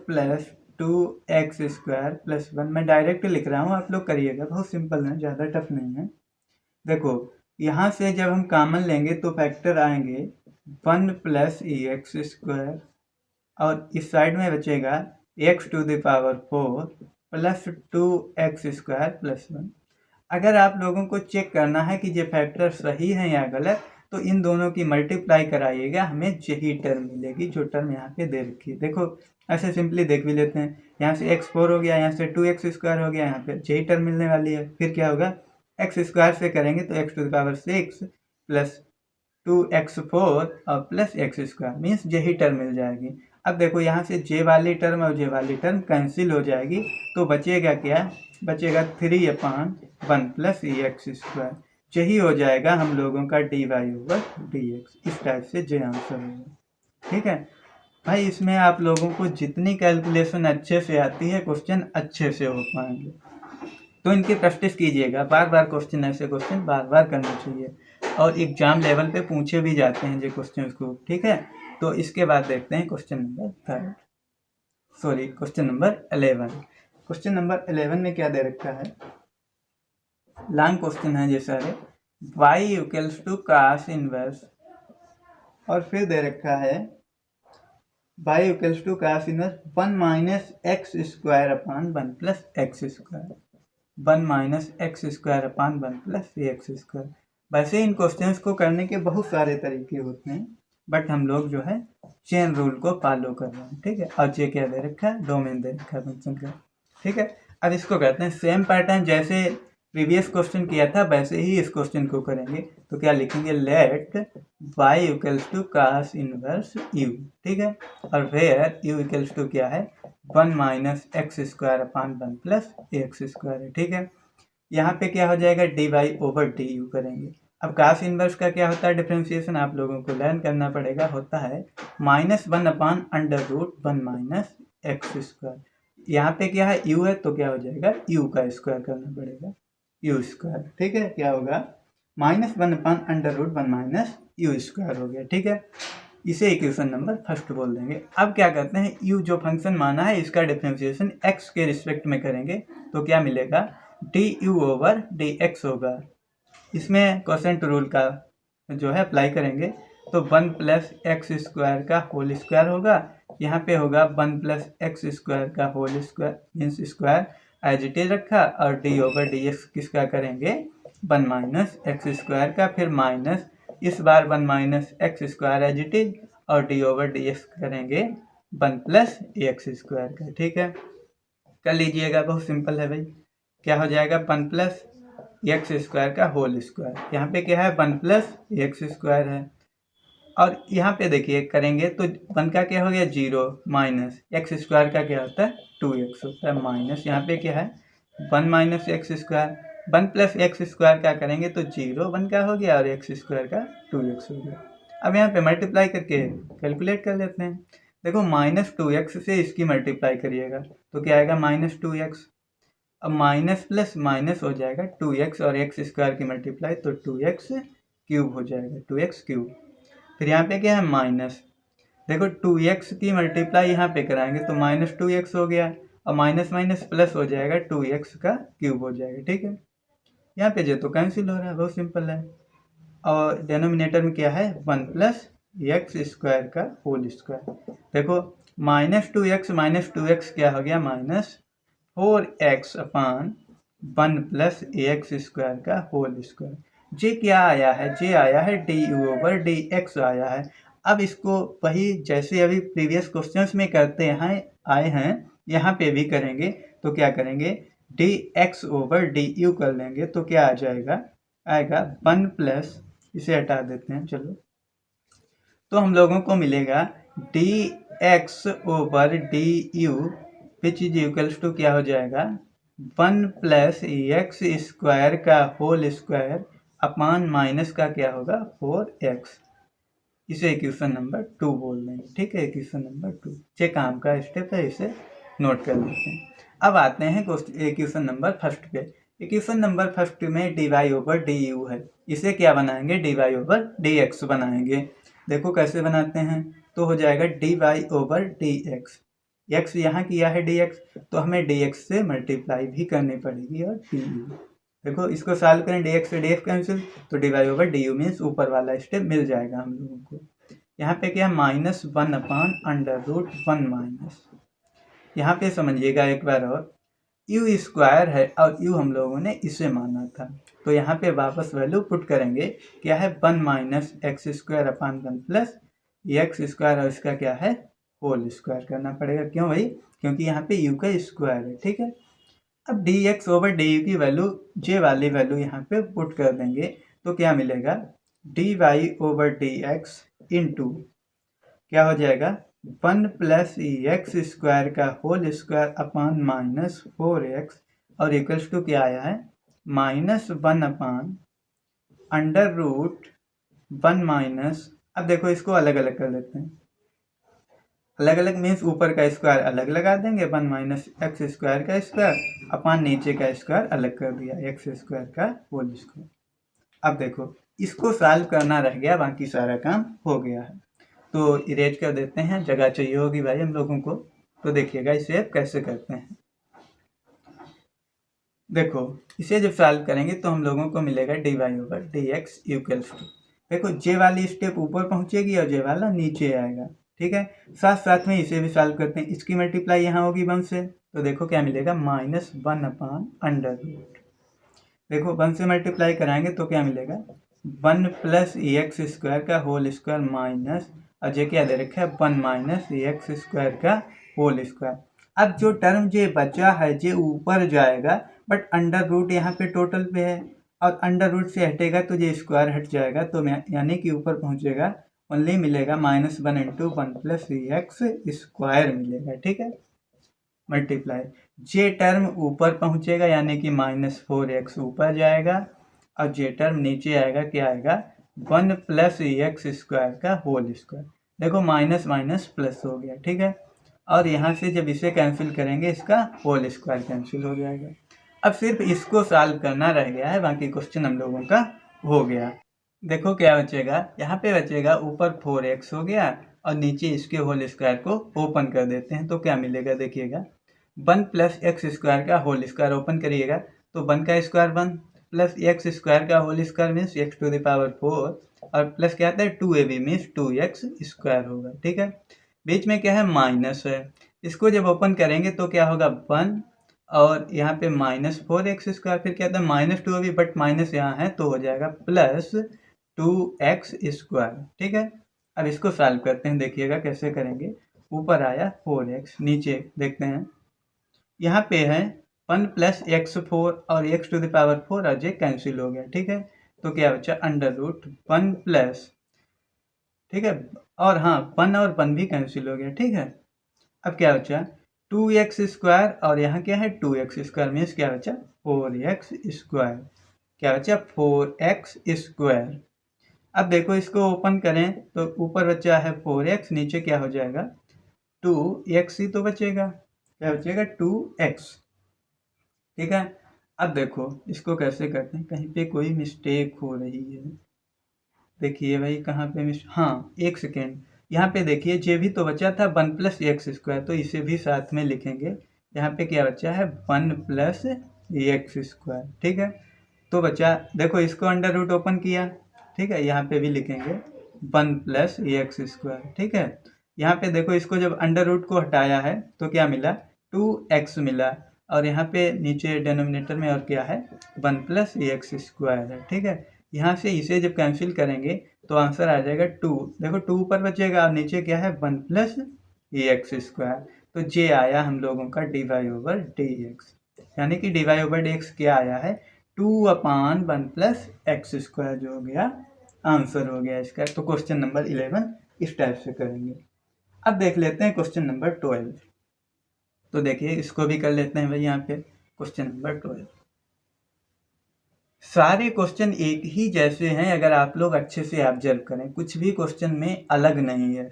प्लस 2x² प्लस 1, मैं डायरेक्ट लिख रहा हूँ, आप लोग करिएगा, बहुत सिंपल है, ज़्यादा टफ नहीं है। देखो यहाँ से जब हम कॉमन लेंगे तो फैक्टर आएंगे 1 प्लस x² और इस साइड में बचेगा x⁴ प्लस 2x² प्लस 1। अगर आप लोगों को चेक करना है कि ये फैक्टर सही है या गलत, तो इन दोनों की मल्टीप्लाई कराइएगा, हमें यही टर्म मिलेगी जो टर्म यहाँ पे दे रखी है। देखो ऐसे सिंपली देख भी लेते हैं, यहाँ से x4 हो गया, यहाँ से 2x² हो गया, यहाँ पे यही टर्म मिलने वाली है। फिर क्या होगा x² से करेंगे तो x⁴ प्लस 2x4 और प्लस एक्स स्क्वायर मीन्स यही टर्म मिल जाएगी। अब देखो यहाँ से जे वाली टर्म और जे वाली टर्म कैंसिल हो जाएगी, तो बचेगा क्या, बचेगा 3/1 प्लस एक्स स्क्वायर, यही हो जाएगा हम लोगों का dy/dx। इस टाइप से जे आंसर होगा। ठीक है भाई, इसमें आप लोगों को जितनी कैलकुलेशन अच्छे से आती है क्वेश्चन अच्छे से हो पाएंगे, तो इनकी प्रैक्टिस कीजिएगा। बार बार क्वेश्चन, ऐसे क्वेश्चन बार बार करना चाहिए और एग्जाम लेवल पे पूछे भी जाते हैं ये क्वेश्चन को। ठीक है, तो इसके बाद देखते हैं क्वेश्चन नंबर 11। क्वेश्चन नंबर 11 में क्या दे रखा है, लॉन्ग क्वेश्चन है ये सारे। y equals to cos inverse, और फिर दे रखा है y equals to cos inverse 1 minus x square upon 1 plus x square, 1 minus x square upon 1 plus x square. वैसे इन क्वेश्चंस को करने के बहुत सारे तरीके होते हैं, बट हम लोग जो है चेन रूल को फॉलो कर रहे हैं। ठीक है, और ये क्या दे रखा है, डोमेन दे रखा है फंक्शन का। ठीक है, अब इसको कहते हैं सेम पैटर्न जैसे प्रीवियस क्वेश्चन किया था वैसे ही इस क्वेश्चन को करेंगे। तो क्या लिखेंगे, let y equals to cos inverse u। ठीक है, और वेयर u इक्वल्स टू क्या है, 1 minus x square upon 1 plus x square है। ठीक है, यहाँ पे क्या हो जाएगा, dy/du करेंगे। अब cos इनवर्स का क्या होता है, डिफ्रेंशिएशन आप लोगों को लर्न करना पड़ेगा, होता है -1 अपान √1 माइनस एक्स स्क्वायर। यहाँ पे क्या है, u है तो क्या हो जाएगा, u का स्क्वायर करना पड़ेगा, u स्क्वायर। ठीक है, क्या होगा, -1 अपान √1 माइनस u स्क्वायर हो गया। ठीक है, इसे इक्वेशन नंबर फर्स्ट बोल देंगे। अब क्या करते हैं, u जो फंक्शन माना है इसका डिफ्रेंशिएशन x के रिस्पेक्ट में करेंगे, तो क्या मिलेगा, du/dx होगा। इसमें कोसेंट रूल का जो है अप्लाई करेंगे, तो 1 प्लस एक्स स्क्वायर का होल स्क्वायर होगा, यहाँ पे होगा 1 प्लस एक्स स्क्वायर का whole square means square as it is रखा, और d/dx किसका करेंगे, 1 माइनस एक्स स्क्वायर का, फिर माइनस इस बार 1 minus x square as it is, और d/dx करेंगे 1 प्लस एक्स स्क्वायर का। ठीक है, कर लीजिएगा, बहुत सिंपल है भाई। क्या हो जाएगा, 1 प्लस एक्स स्क्वायर का होल स्क्वायर, यहाँ पे क्या है 1 प्लस एक्स स्क्वायर है, और यहाँ पे देखिए करेंगे तो 1 का क्या हो गया 0, माइनस एक्स स्क्वायर का क्या होता है 2x होता है, माइनस यहाँ पे क्या है 1 minus x square, 1 plus x square क्या करेंगे तो 0, 1 का हो गया और एक्स स्क्वायर का 2x हो गया। अब यहाँ पे मल्टीप्लाई करके कैलकुलेट कर लेते हैं। देखो -2x से इसकी मल्टीप्लाई करिएगा तो क्या आएगा -2x, अब माइनस प्लस माइनस हो जाएगा 2x और एक्स स्क्वायर की मल्टीप्लाई तो 2x क्यूब हो जाएगा, 2x क्यूब। फिर यहाँ पे क्या है माइनस, देखो 2x की मल्टीप्लाई यहाँ पे कराएंगे तो -2x हो गया, और माइनस माइनस प्लस हो जाएगा 2x का क्यूब हो जाएगा। ठीक है, यहाँ पे जो तो कैंसिल हो रहा है, बहुत सिंपल है। और डिनोमिनेटर में क्या है 1 प्लस एक्स स्क्वायर का होल स्क्वायर। देखो -2x क्या हो गया, -4x अपान 1 प्लस एक्स स्क्वायर का होल स्क्वायर। जे क्या आया है, जे आया है du/dx आया है। अब इसको वही जैसे अभी प्रीवियस क्वेश्चंस में करते हैं आए हैं, यहाँ पे भी करेंगे। तो क्या करेंगे, dx/du कर लेंगे तो क्या आ जाएगा, आएगा 1 प्लस, इसे हटा देते हैं चलो, तो हम लोगों को मिलेगा dx/du which is equals to क्या हो जाएगा 1 प्लस एक्स स्क्वायर का होल स्क्वायर अपान माइनस का क्या होगा 4x। इसे इक्वेशन नंबर 2 बोल देंगे। ठीक है, इक्वेशन नंबर 2 ये काम का स्टेप है, इसे नोट कर लेते हैं। अब आते हैं इक्वेशन नंबर फर्स्ट पे। इक्वेशन नंबर फर्स्ट में dy/du है, इसे क्या बनाएंगे dy/dx बनाएंगे। देखो कैसे बनाते हैं, तो हो जाएगा dy/dx, x यहाँ किया है dx तो हमें dx से मल्टीप्लाई भी करनी पड़ेगी, और du। देखो इसको सॉल्व करें, dx से dx कैंसिल, तो dy/du मीन्स ऊपर वाला स्टेप मिल जाएगा हम लोगों को। यहाँ पे क्या -1 अपान √1 माइनस, यहाँ पे समझिएगा एक बार और, u स्क्वायर है और u हम लोगों ने इसे माना था, तो यहाँ पे वापस वैल्यू पुट करेंगे, क्या है 1 minus x square upon 1 plus x square, और इसका क्या है होल स्क्वायर करना पड़ेगा। क्यों भाई, क्योंकि यहाँ पे u का स्क्वायर है। ठीक है, अब dx/du की वैल्यू जे वाली वैल्यू यहाँ पे पुट कर देंगे तो क्या मिलेगा d y over D x into क्या हो जाएगा 1 प्लस ई एक्स स्क्वायर का whole square upon minus 4x और इक्वल्स टू क्या आया है -1 अपान अंडर रूट 1 माइनस। अब देखो इसको अलग अलग कर लेते हैं। अलग अलग मीन्स ऊपर का स्क्वायर अलग लगा देंगे 1 माइनस एक्स स्क्वायर का स्क्वायर अपान नीचे का स्क्वायर अलग कर दिया एक्स स्क्वायर का होल स्क्वायर। अब देखो इसको सॉल्व करना रह गया, बाकी सारा काम हो गया है। तो इरेज कर देते हैं, जगह चाहिए होगी भाई हम लोगों को। तो देखिएगा इसे अब कैसे करते हैं। देखो इसे जब सॉल्व करेंगे तो हम लोगों को मिलेगा d y over D x equals to, देखो जे वाली स्टेप ऊपर पहुंचेगी और जे वाला नीचे आएगा। ठीक है, साथ साथ में इसे भी सॉल्व करते हैं। इसकी मल्टीप्लाई यहाँ होगी 1 से, तो देखो क्या मिलेगा -1 अपान अंडर रूट। देखो 1 से मल्टीप्लाई कराएंगे तो क्या मिलेगा 1 प्लस ई एक्स स्क्वायर का होल स्क्वायर माइनस, और जे क्या दे रखा है 1 माइनस ई एक्स स्क्वायर का होल स्क्वायर। अब जो टर्म जे बचा है जे ऊपर जाएगा, बट अंडर रूट यहाँ पे टोटल पे है और अंडर रूट से हटेगा तो ये स्क्वायर हट जाएगा, तो यानी कि ऊपर पहुँचेगा ओनली मिलेगा -1 into 1 plus e x square मिलेगा। ठीक है, मल्टीप्लाई जे टर्म ऊपर पहुंचेगा यानी कि -4x ऊपर जाएगा और जे टर्म नीचे आएगा, क्या आएगा 1 प्लस ई एक्स स्क्वायर का होल स्क्वायर। देखो माइनस माइनस प्लस हो गया। ठीक है, और यहाँ से जब इसे कैंसिल करेंगे इसका होल स्क्वायर कैंसिल हो जाएगा। अब सिर्फ इसको सॉल्व करना रह गया है, बाकी क्वेश्चन हम लोगों का हो गया। देखो क्या बचेगा, यहाँ पे बचेगा ऊपर 4x हो गया और नीचे इसके होल स्क्वायर को ओपन कर देते हैं, तो क्या मिलेगा देखिएगा 1 प्लस एक्स स्क्वायर का होल स्क्वायर ओपन करिएगा तो 1 का स्क्वायर 1 प्लस एक्स स्क्वायर का whole square means x to the power 4 और प्लस क्या आता है 2ab मीन्स 2x स्क्वायर होगा। ठीक है, बीच में क्या है माइनस है, इसको जब ओपन करेंगे तो क्या होगा 1 और यहाँ पे -4x स्क्वायर, फिर क्या आता है -2ab बट माइनस यहाँ है तो हो जाएगा प्लस 2x स्क्वायर। ठीक है, अब इसको सॉल्व करते हैं, देखिएगा कैसे करेंगे। ऊपर आया 4x, नीचे देखते हैं यहाँ पे है 1 प्लस x4 और x टू द पावर 4 और जे कैंसिल हो गया। ठीक है, तो क्या बचा अंडर रूट 1 प्लस, ठीक है, और हाँ 1 और 1 भी कैंसिल हो गया। ठीक है, अब क्या बचा 2x स्क्वायर और यहाँ क्या है 2x स्क्वायर मीन्स क्या बचा 4x स्क्वायर, क्या बचा 4x स्क्वायर। अब देखो इसको ओपन करें तो ऊपर बचा है 4x, नीचे क्या हो जाएगा 2x ही तो बचेगा, क्या बचेगा 2x। ठीक है, अब देखो इसको कैसे करते हैं, कहीं पे कोई मिस्टेक हो रही है। देखिए भाई कहाँ पे हाँ एक सेकेंड, यहाँ पे देखिए जे भी तो बचा था 1 प्लस एक्स स्क्वायर, तो इसे भी साथ में लिखेंगे। यहाँ पे क्या बचा है 1 प्लस एक्स स्क्वायर। ठीक है, तो बचा देखो इसको अंडर रूट ओपन किया। ठीक है, यहाँ पे भी लिखेंगे 1 प्लस एक्स स्क्वायर। ठीक है, यहाँ पे देखो इसको जब अंडर रूट को हटाया है तो क्या मिला 2x मिला, और यहाँ पे नीचे डिनोमिनेटर में और क्या है 1 प्लस एक्स स्क्वायर है। ठीक है, यहाँ से इसे जब कैंसिल करेंगे तो आंसर आ जाएगा 2। देखो 2 ऊपर बचेगा और नीचे क्या है 1 प्लस एक्स स्क्वायर, तो जे आया हम लोगों का d y over D x, यानी कि d y over D x क्या आया है 2 अपान 1 प्लस एक्स स्क्वायर, जो हो गया आंसर हो गया इसका। तो क्वेश्चन नंबर 11 इस टाइप से करेंगे। अब देख लेते हैं क्वेश्चन नंबर 12। तो देखिए इसको भी कर लेते हैं भाई, यहाँ पे क्वेश्चन नंबर 12। सारे क्वेश्चन एक ही जैसे हैं, अगर आप लोग अच्छे से ऑब्जर्व करें, कुछ भी क्वेश्चन में अलग नहीं है,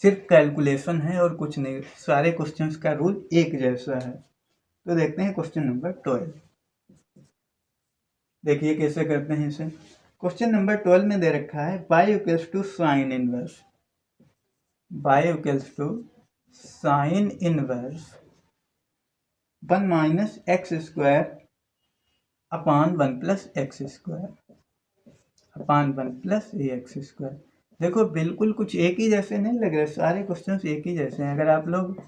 सिर्फ कैलकुलेशन है और कुछ नहीं, सारे क्वेश्चंस का रूल एक जैसा है। तो देखते हैं क्वेश्चन नंबर 12। देखिए कैसे करते हैं इसे। क्वेश्चन नंबर 12 में दे रखा है y equals to sine inverse, y equals to sine inverse 1 minus x square upon 1 plus x square upon 1 plus x square. देखो बिल्कुल कुछ एक ही जैसे नहीं लग रहे, सारे क्वेश्चन एक ही जैसे हैं। अगर आप लोग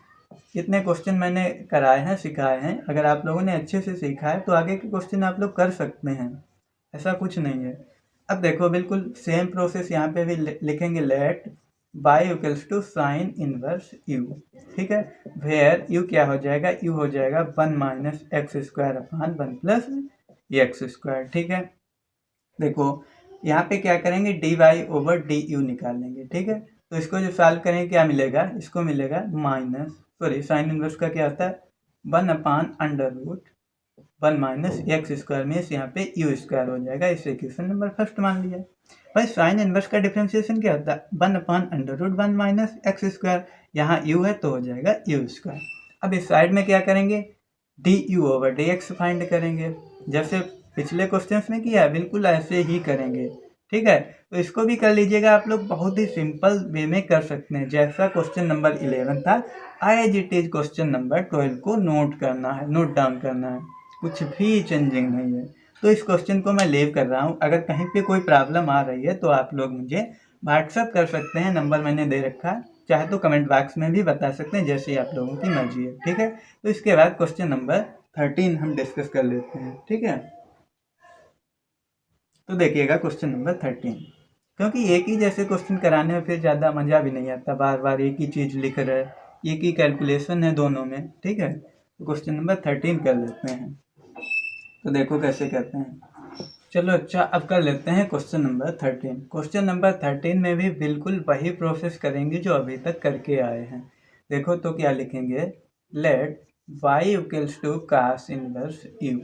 इतने क्वेश्चन मैंने कराए हैं, सिखाए हैं, अगर आप लोगों ने अच्छे से सीखा है तो आगे के क्वेश्चन आप लोग कर सकते हैं, ऐसा कुछ नहीं है। अब देखो बिल्कुल सेम प्रोसेस यहाँ पे भी लिखेंगे, let y equals to sine inverse u। ठीक है, वेयर u क्या हो जाएगा, u हो जाएगा 1 minus x square upon 1 plus x square. ठीक है, देखो यहाँ पे क्या करेंगे, d y over D u निकाल लेंगे, ठीक है। तो इसको जो सॉल्व करेंगे क्या मिलेगा, इसको मिलेगा माइनस, सॉरी साइन इनवर्स का क्या होता है 1/√1 - एक्स स्क्वायर में यहाँ पे यू स्क्वायर हो जाएगा। इसे इक्वेशन नंबर फर्स्ट मान लिया। भाई साइन इनवर्स का डिफरेंशिएशन क्या होता है 1/√1 - एक्स स्क्वायर, यहाँ यू है तो हो जाएगा यू स्क्वायर। अब इस साइड में क्या करेंगे, D U over D x find करेंगे, जैसे पिछले क्वेश्चंस में किया है बिल्कुल ऐसे ही करेंगे, ठीक है। तो इसको भी कर लीजिएगा आप लोग, बहुत ही सिंपल वे में कर सकते हैं, जैसा क्वेश्चन नंबर 11 था as it is question number 12 को नोट करना है, नोट डाउन करना है, कुछ भी चेंजिंग नहीं है। तो इस क्वेश्चन को मैं लीव कर रहा हूँ। अगर कहीं पे कोई प्रॉब्लम आ रही है तो आप लोग मुझे व्हाट्सअप कर सकते हैं, नंबर मैंने दे रखा है, चाहे तो कमेंट बॉक्स में भी बता सकते हैं, जैसे आप लोगों की मर्जी है, ठीक है। तो इसके बाद क्वेश्चन नंबर 13 हम डिस्कस कर लेते हैं, ठीक है। तो देखिएगा क्वेश्चन नंबर 13, क्योंकि एक ही जैसे क्वेश्चन कराने में फिर ज़्यादा मज़ा भी नहीं आता, बार बार एक ही चीज़ लिख रहे, एक ही कैलकुलेशन है दोनों में, ठीक है। तो क्वेश्चन नंबर 13 कर लेते हैं। तो देखो कैसे करते हैं, चलो अच्छा अब कर लेते हैं क्वेश्चन नंबर 13। क्वेश्चन नंबर 13 में भी बिल्कुल वही प्रोसेस करेंगे जो अभी तक करके आए हैं। देखो तो क्या लिखेंगे, let y equals to cos inverse u,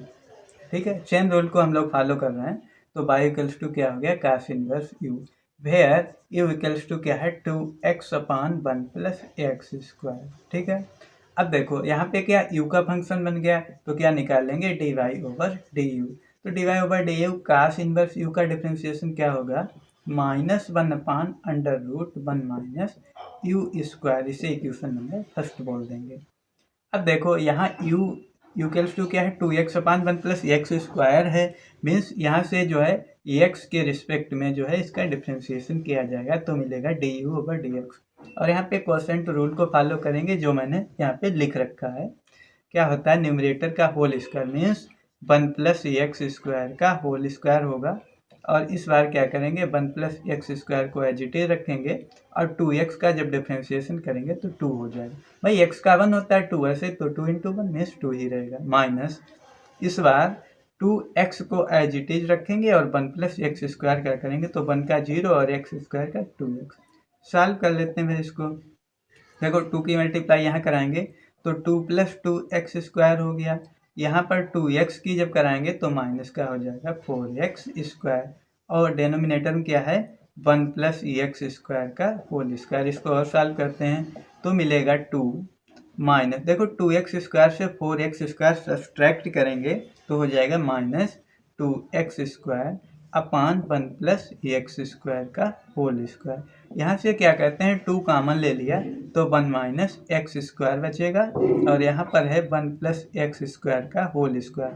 ठीक है। चेन रूल को हम लोग फॉलो कर रहे हैं, तो y इक्वल्स टू क्या हो गया cos inverse u, where u equals to क्या है 2x/1 + x स्क्वायर, ठीक है। अब देखो यहाँ पे क्या u का फंक्शन बन गया, तो क्या निकालेंगे dy ओवर du, तो dy over du cos inverse u का डिफरेंशिएशन क्या होगा -1/√1 - u स्क्वायर, इसे इक्वेशन नंबर फर्स्ट बोल देंगे। अब देखो यहाँ u इक्वल्स टू क्या है 2x/1 + x स्क्वायर है, मीन्स यहाँ से जो है x के रिस्पेक्ट में जो है इसका डिफरेंशिएशन किया जाएगा, तो मिलेगा du ओवर dx। और यहाँ पे क्वोशेंट रूल को फॉलो करेंगे जो मैंने यहाँ पे लिख रखा है। क्या होता है न्यूमरेटर का whole square means 1 + x square का होल स्क्वायर होगा, और इस बार क्या करेंगे 1 + x स्क्वायर को एज इट इज रखेंगे, और 2x का जब डिफरेंशिएशन करेंगे तो 2 हो जाएगा। भाई x का 1 होता है 2 ऐसे, तो 2 × 1 मीन्स 2 ही रहेगा, माइनस इस बार 2x को एज इट इज रखेंगे और 1 + x स्क्वायर क्या करेंगे, तो 1 का 0 और x स्क्वायर का 2x। सॉल्व कर लेते हैं इसको, देखो 2 की मल्टीप्लाई यहाँ कराएंगे तो 2 + 2x स्क्वायर हो गया, यहाँ पर 2x की जब कराएंगे तो माइनस का हो जाएगा 4x स्क्वायर, और डेनोमिनेटर में क्या है 1 + x स्क्वायर का होल स्क्वायर। इसको और सॉल्व करते हैं तो मिलेगा 2 माइनस, देखो 2x स्क्वायर से 4x स्क्वायर सब्सट्रैक्ट करेंगे तो हो जाएगा -2x square upon 1 + x square का होल स्क्वायर। यहाँ से क्या कहते हैं 2 कॉमन ले लिया तो 1 - x स्क्वायर बचेगा, और यहाँ पर है 1 + x स्क्वायर का होल स्क्वायर।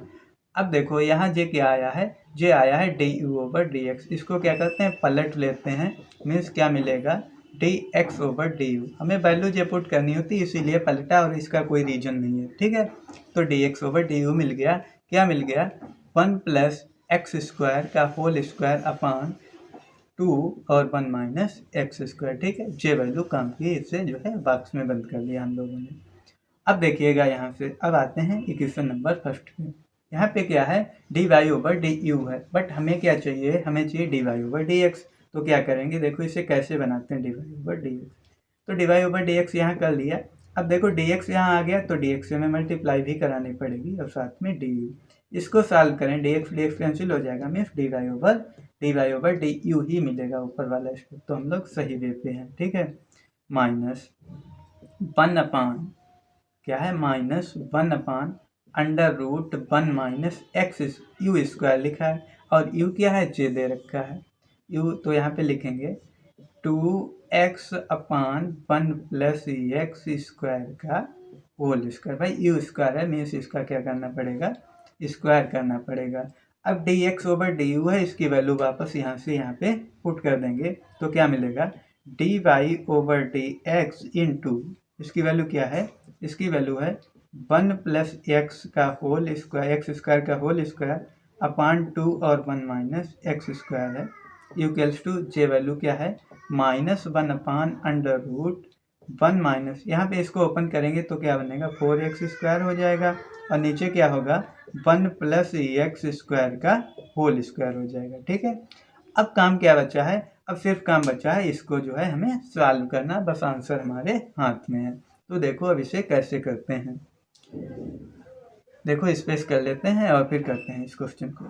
अब देखो यहाँ जे क्या आया है, जे आया है du ओवर dx, इसको क्या करते हैं पलट लेते हैं, मीन्स क्या मिलेगा dx ओवर du। हमें वैल्यू जे पुट करनी होती है इसीलिए पलटा, और इसका कोई रीजन नहीं है, ठीक है। तो dx ओवर du मिल गया, क्या मिल गया 1 + x स्क्वायर का होल स्क्वायर अपान 2 और 1 - x स्क्वायर, ठीक है। जे वैल्यू काम की, इससे जो है बॉक्स में बंद कर लिया हम लोगों ने। अब देखिएगा यहाँ से, अब आते हैं इक्वेशन नंबर फर्स्ट पे। यहाँ पे क्या है dy ओवर du है, बट हमें क्या चाहिए, हमें चाहिए dy ओवर dx। तो क्या करेंगे, देखो इसे कैसे बनाते हैं dy ओवर dx, तो dy ओवर dx यहाँ कर लिया। अब देखो dx यहाँ आ गया तो dx से हमें मल्टीप्लाई भी करानी पड़ेगी, और साथ में du। इसको सॉल्व करें dx कैंसिल हो जाएगा, मीन्स dy ओवर du ही मिलेगा ऊपर वाला स्टेप, तो हम लोग सही वे पे हैं, ठीक है। -1 अपान क्या है -1/√1 - x u स्क्वायर लिखा है, और u क्या है j दे रखा है u, तो यहाँ पे लिखेंगे 2x/1 + x स्क्वायर का होल स्क्वायर। भाई u स्क्वायर है मीन्स इसका क्या करना पड़ेगा स्क्वायर करना पड़ेगा। अब dx ओवर du है, इसकी वैल्यू वापस यहाँ से यहाँ पे पुट कर देंगे तो क्या मिलेगा dy ओवर dx इंटू, इसकी वैल्यू क्या है, इसकी वैल्यू है 1 + x का होल स्क्वायर, x स्क्वायर का होल स्क्वायर अपान 2 और 1 - x स्क्वायर है, इक्वल्स टू जे वैल्यू क्या है -1/√1 यहाँ पे इसको ओपन करेंगे तो क्या बनेगा 4x स्क्वायर हो जाएगा, और नीचे क्या होगा 1 + x स्क्वायर का होल स्क्वायर हो जाएगा, ठीक है। अब काम क्या बचा है, अब सिर्फ काम बचा है इसको जो है हमें सॉल्व करना, बस आंसर हमारे हाथ में है। तो देखो अब इसे कैसे करते हैं, देखो स्पेस कर लेते हैं और फिर करते हैं इस क्वेश्चन को।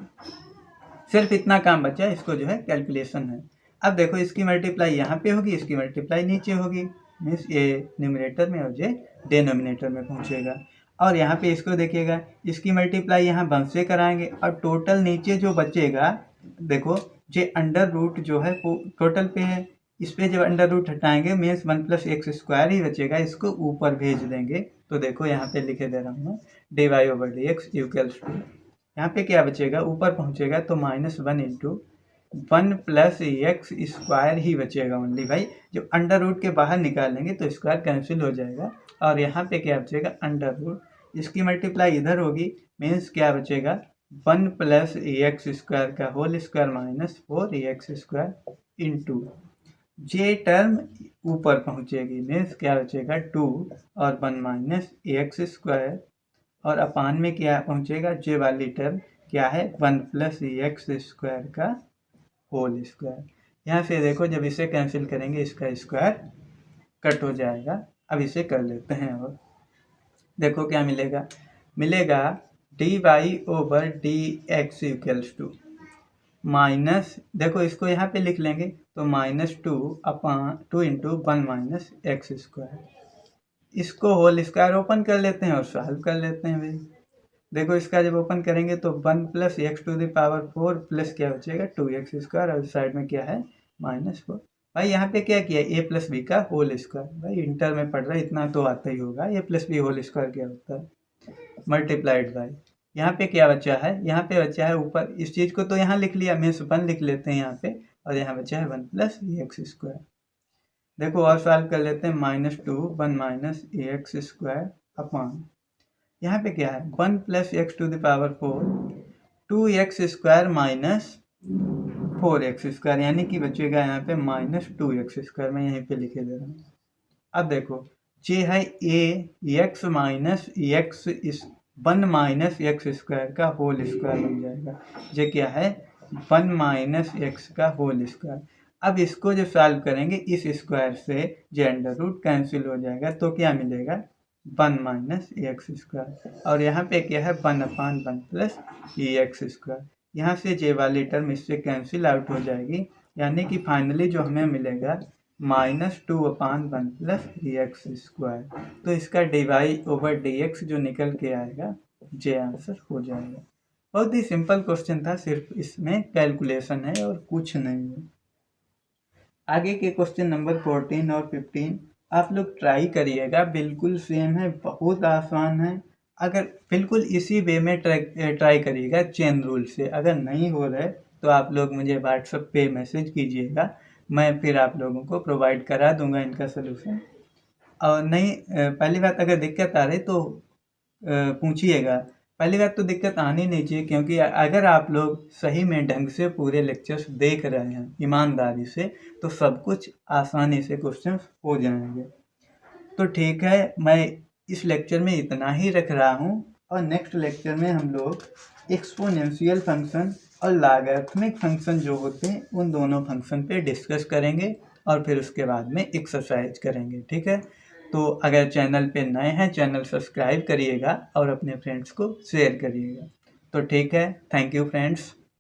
सिर्फ इतना काम बचा है, इसको जो है कैलकुलेशन है। अब देखो इसकी मल्टीप्लाई यहाँ पे होगी, इसकी मल्टीप्लाई नीचे होगी, मीन्स ये न्यूमरेटर में और ये डिनोमिनेटर में पहुँचेगा। और यहाँ पे इसको देखिएगा, इसकी मल्टीप्लाई यहाँ 1 से कराएंगे और टोटल नीचे जो बचेगा, देखो ये अंडर रूट जो है वो टोटल पे है, इस पे जब अंडर रूट हटाएंगे मीन्स 1 + x² ही बचेगा, इसको ऊपर भेज देंगे। तो देखो यहाँ पे लिखे दे रहा हूँ dy/dx = यहाँ पे क्या बचेगा, ऊपर पहुँचेगा तो -1 × 1 + x² ही बचेगा ओनली भाई। जब अंडर रूट के बाहर निकालेंगे तो स्क्वायर कैंसिल हो जाएगा और यहाँ पे क्या बचेगा, अंडर रूट, इसकी मल्टीप्लाई इधर होगी मीन्स क्या बचेगा 1 + x² का होल स्क्वायर -4x² इंटू जे टर्म ऊपर पहुँचेगी मीन्स क्या बचेगा 2 और 1 - x² और अपान में क्या पहुँचेगा, जे वाली टर्म क्या है 1 + x² का होल स्क्वायर। यहाँ से देखो जब इसे कैंसिल करेंगे इसका स्क्वायर कट हो जाएगा। अब इसे कर लेते हैं और देखो क्या मिलेगा, मिलेगा dy/dx = माइनस, देखो इसको यहाँ पे लिख लेंगे तो -2 × 1 - x²। इसको होल स्क्वायर ओपन कर लेते हैं और सॉल्व कर लेते हैं भाई। देखो इसका जब ओपन करेंगे तो 1 + x⁴ प्लस क्या बचेगा 2x² और साइड में क्या है -4। भाई यहाँ पे क्या किया, a + b का होल स्क्वायर, भाई इंटर में पढ़ रहा है इतना तो आता ही होगा, a + b होल स्क्वायर क्या होता है, मल्टीप्लाइड बाय, यहाँ पे क्या बचा है, यहाँ पे बचा है ऊपर, इस चीज़ को तो यहाँ लिख लिया, मीन्स 1 लिख लेते हैं यहाँ पे और यहाँ बचा है 1 + x²। देखो और सॉल्व कर लेते हैं, -2 1 - x² अपान यहाँ पे क्या है 1 + x⁴ 2x² - 4x², यानी कि बचेगा यहाँ पे -2x², मैं यहीं पे लिखे दे रहा हूँ। अब देखो ये है x - x² का होल स्क्वायर बन जाएगा, ये क्या है 1 - x का होल स्क्वायर। अब इसको जो सॉल्व करेंगे इस स्क्वायर से जे अंडर रूट कैंसिल हो जाएगा तो क्या मिलेगा 1 - x² और यहाँ पे क्या है 1/1 + x²। यहाँ से जे वाली टर्म इससे कैंसिल आउट हो जाएगी, यानी कि फाइनली जो हमें मिलेगा -2/1 + x²। तो इसका dy/dx जो निकल के आएगा जे आंसर हो जाएगा। बहुत ही सिंपल क्वेश्चन था, सिर्फ इसमें कैलकुलेशन है और कुछ नहीं है। आगे के क्वेश्चन नंबर 14 और 15 आप लोग ट्राई करिएगा, बिल्कुल सेम है, बहुत आसान है। अगर बिल्कुल इसी वे में ट्राई करिएगा चेन रूल से, अगर नहीं हो रहा है तो आप लोग मुझे व्हाट्सएप पे मैसेज कीजिएगा, मैं फिर आप लोगों को प्रोवाइड करा दूंगा इनका सलूशन। और नहीं पहली बात अगर दिक्कत आ रही तो पूछिएगा, पहली बात तो दिक्कत आनी नहीं चाहिए, क्योंकि अगर आप लोग सही में ढंग से पूरे लेक्चर्स देख रहे हैं ईमानदारी से तो सब कुछ आसानी से क्वेश्चन हो जाएंगे। तो ठीक है, मैं इस लेक्चर में इतना ही रख रहा हूँ और नेक्स्ट लेक्चर में हम लोग एक्सपोनेंशियल फंक्शन और लॉगरिथमिक फंक्शन जो होते हैं उन दोनों फंक्शन पे डिस्कस करेंगे और फिर उसके बाद में एक्सरसाइज करेंगे। ठीक है, तो अगर चैनल पे नए हैं चैनल सब्सक्राइब करिएगा और अपने फ्रेंड्स को शेयर करिएगा। तो ठीक है, थैंक यू फ्रेंड्स।